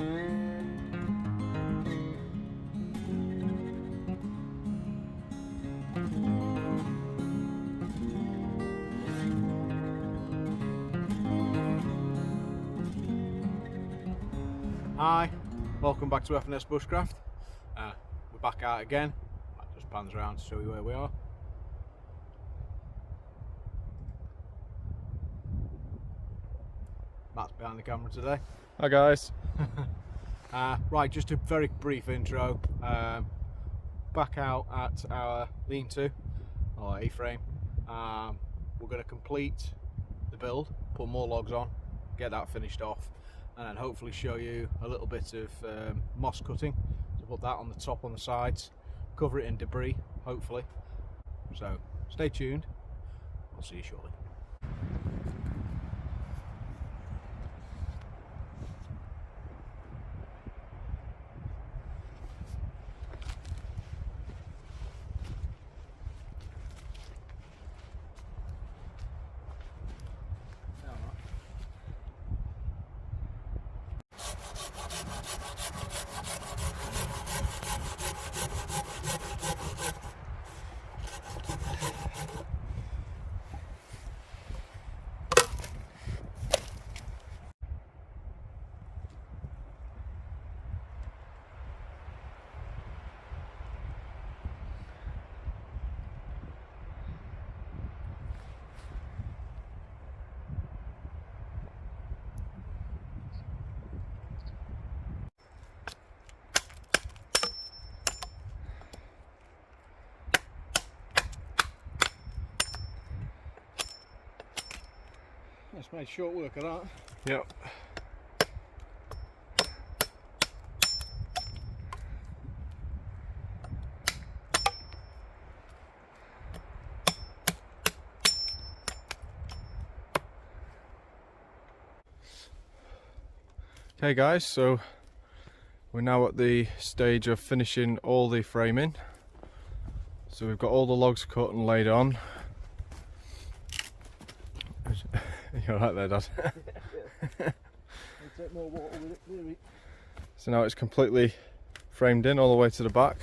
Hi, welcome back to F&S Bushcraft. We're back out again. That just pans around to show you where we are. Matt's behind the camera today. Hi guys. Right, just a very brief intro. Back out at our lean-to, or A-frame. We're going to complete the build, put more logs on, get that finished off, and then hopefully show you a little bit of moss cutting to put that on the top, on the sides, cover it in debris, hopefully. So stay tuned, I'll see you shortly. That's made short work of that. Yep. Okay guys, so we're now at the stage of finishing all the framing. So we've got all the logs cut and laid on. You're right there, Dad. Take more water with it, really. So now it's completely framed in all the way to the back.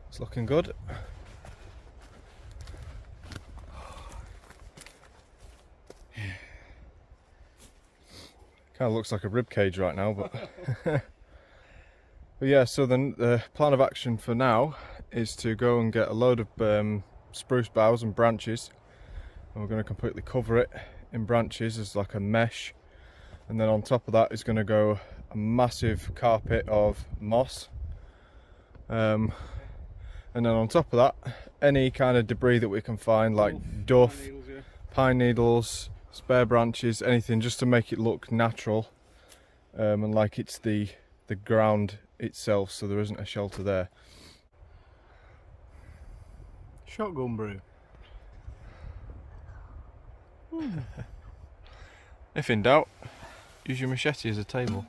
It's looking good. Kind of looks like a rib cage right now, but but yeah. So then the plan of action for now is to go and get a load of spruce boughs and branches, and we're going to completely cover it in branches as like a mesh, and then on top of that is going to go a massive carpet of moss, and then on top of that any kind of debris that we can find, like duff, pine needles, spare branches, anything, just to make it look natural, and like it's the ground itself, so there isn't a shelter there. Shotgun brew. If in doubt, use your machete as a table.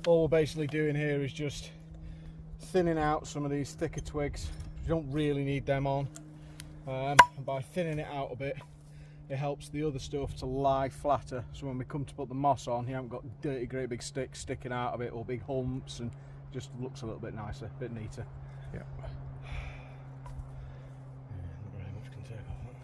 all we're basically doing here is just thinning out some of these thicker twigs. You don't really need them on, and by thinning it out a bit, it helps the other stuff to lie flatter, so when we come to put the moss on, you haven't got dirty great big sticks sticking out of it or big humps, and just looks a little bit nicer, a bit neater. Yeah. Not very much can take off that.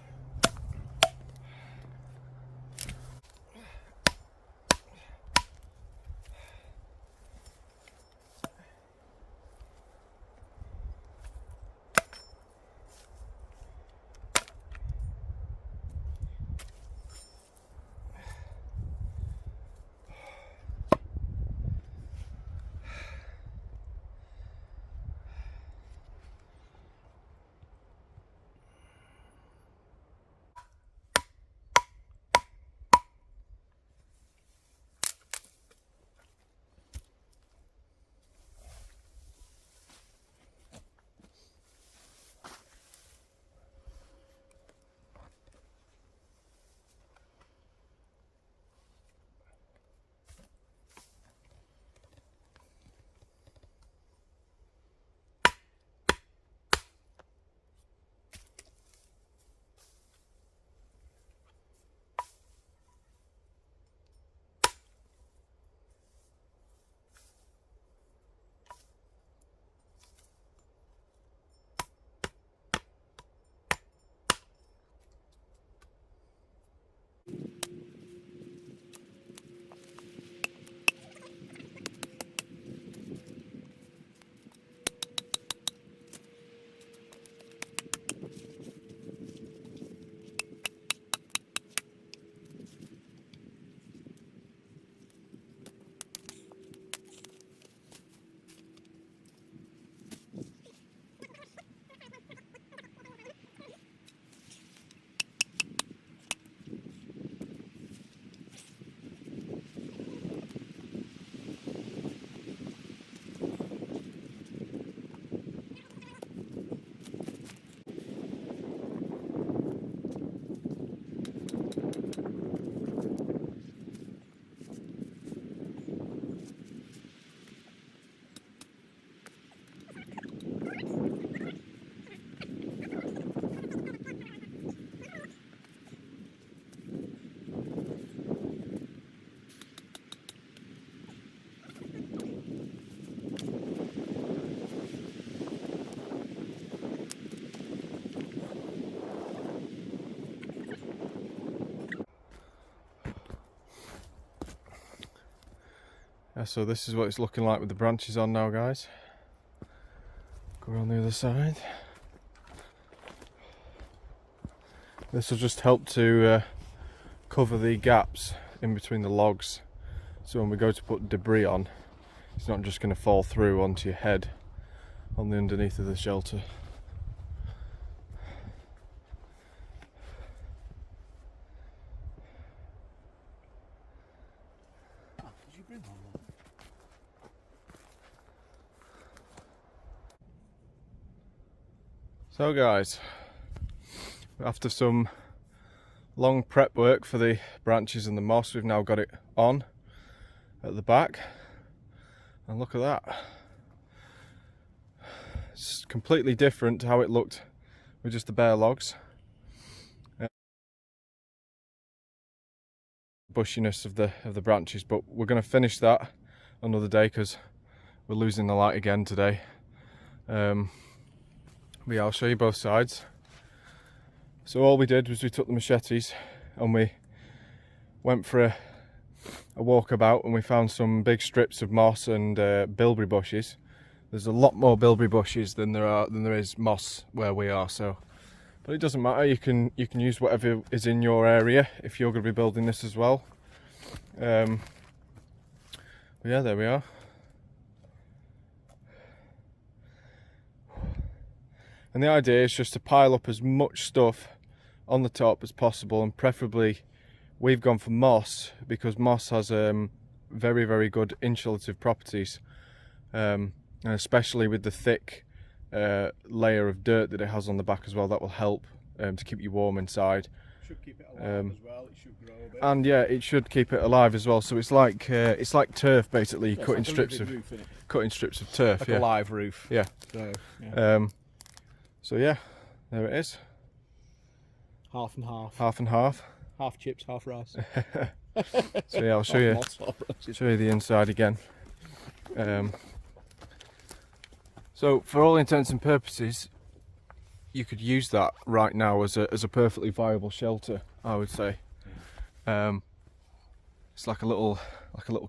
Yeah, so this is what it's looking like with the branches on now, guys. Go on the other side. This will just help to cover the gaps in between the logs, so when we go to put debris on, it's not just going to fall through onto your head on the underneath of the shelter. Did you bring one more? So guys, after some long prep work for the branches and the moss, we've now got it on at the back, and look at that. It's completely different to how it looked with just the bare logs. Bushiness of the branches, but we're going to finish that another day because we're losing the light again today. But yeah, I'll show you both sides. So all we did was we took the machetes and we went for a walkabout, and we found some big strips of moss and bilberry bushes. There's a lot more bilberry bushes than there is moss where we are, so but it doesn't matter. You can use whatever is in your area if you're going to be building this as well. But yeah, there we are. And the idea is just to pile up as much stuff on the top as possible, and preferably we've gone for moss because moss has very, very good insulative properties, and especially with the thick layer of dirt that it has on the back as well. That will help to keep you warm inside. Should keep it alive as well. It should grow a bit. And yeah, it should keep it alive as well. So it's like turf basically. Yeah, cutting like strips of turf. Like yeah. a live roof. Yeah. So yeah. So yeah, there it is. Half and half. Half and half. Half chips, half rice. So yeah, I'll show you the inside again. So for all intents and purposes, you could use that right now as a perfectly viable shelter, I would say. It's like a little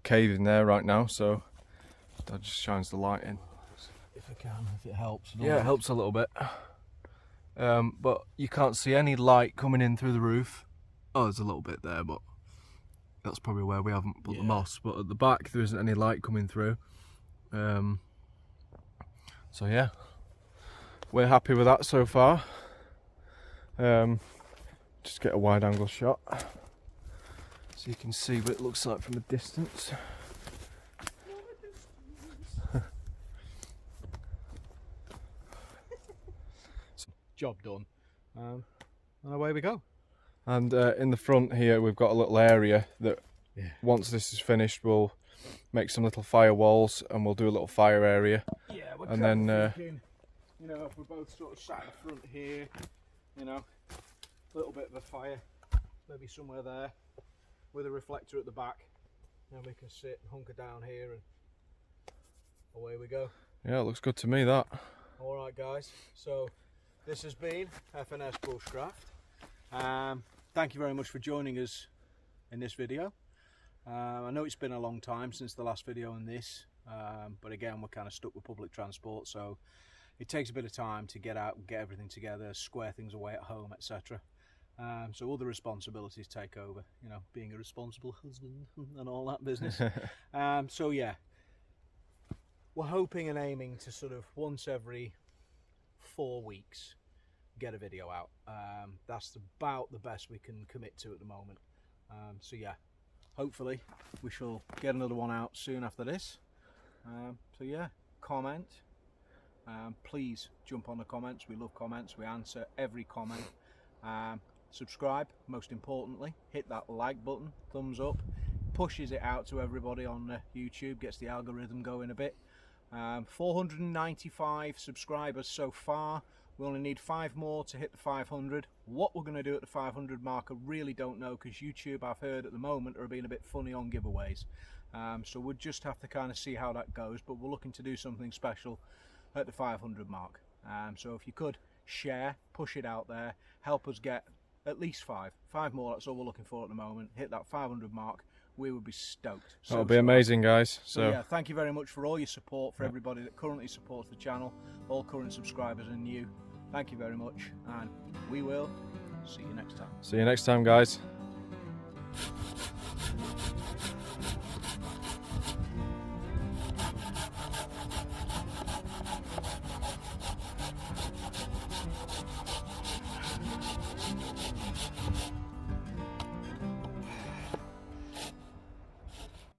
cave in there right now, so that just shines the light in. If I can, if it helps. Yeah, it helps a little bit. But you can't see any light coming in through the roof. Oh, there's a little bit there, but that's probably where we haven't put the moss. But at the back, there isn't any light coming through. So yeah, we're happy with that so far. Just get a wide angle shot so you can see what it looks like from a distance. Job done. And away we go. And in the front here, we've got a little area that once this is finished, we'll make some little fire walls and we'll do a little fire area. Yeah, we're and then thinking, you know, if we're both sort of sat in front here, you know, a little bit of a fire, maybe somewhere there, with a reflector at the back, and we can sit and hunker down here, and away we go. Yeah, it looks good to me, that. All right, guys. So this has been FNS Bushcraft. Thank you very much for joining us in this video. I know it's been a long time since the last video on this, but again, we're kind of stuck with public transport, so it takes a bit of time to get out and get everything together, square things away at home, etc. So all the responsibilities take over, you know, being a responsible husband and all that business. So yeah, we're hoping and aiming to sort of once every 4 weeks get a video out. That's about the best we can commit to at the moment. So yeah, hopefully we shall get another one out soon after this. So yeah, comment. Please jump on the comments. We love comments. We answer every comment. Subscribe, most importantly. Hit that like button, thumbs up. Pushes it out to everybody on YouTube, gets the algorithm going a bit. 495 subscribers so far. We only need 5 more to hit the 500. What we're going to do at the 500 mark, I really don't know, because YouTube, I've heard at the moment, are being a bit funny on giveaways. So we'll just have to kind of see how that goes, but we're looking to do something special at the 500 mark. So if you could share, push it out there, help us get at least 5 more. That's all we're looking for at the moment. Hit that 500 mark, we would be stoked. That'll be amazing, guys. So yeah, thank you very much for all your support, for everybody that currently supports the channel, all current subscribers and new. Thank you very much, and we will see you next time. See you next time, guys.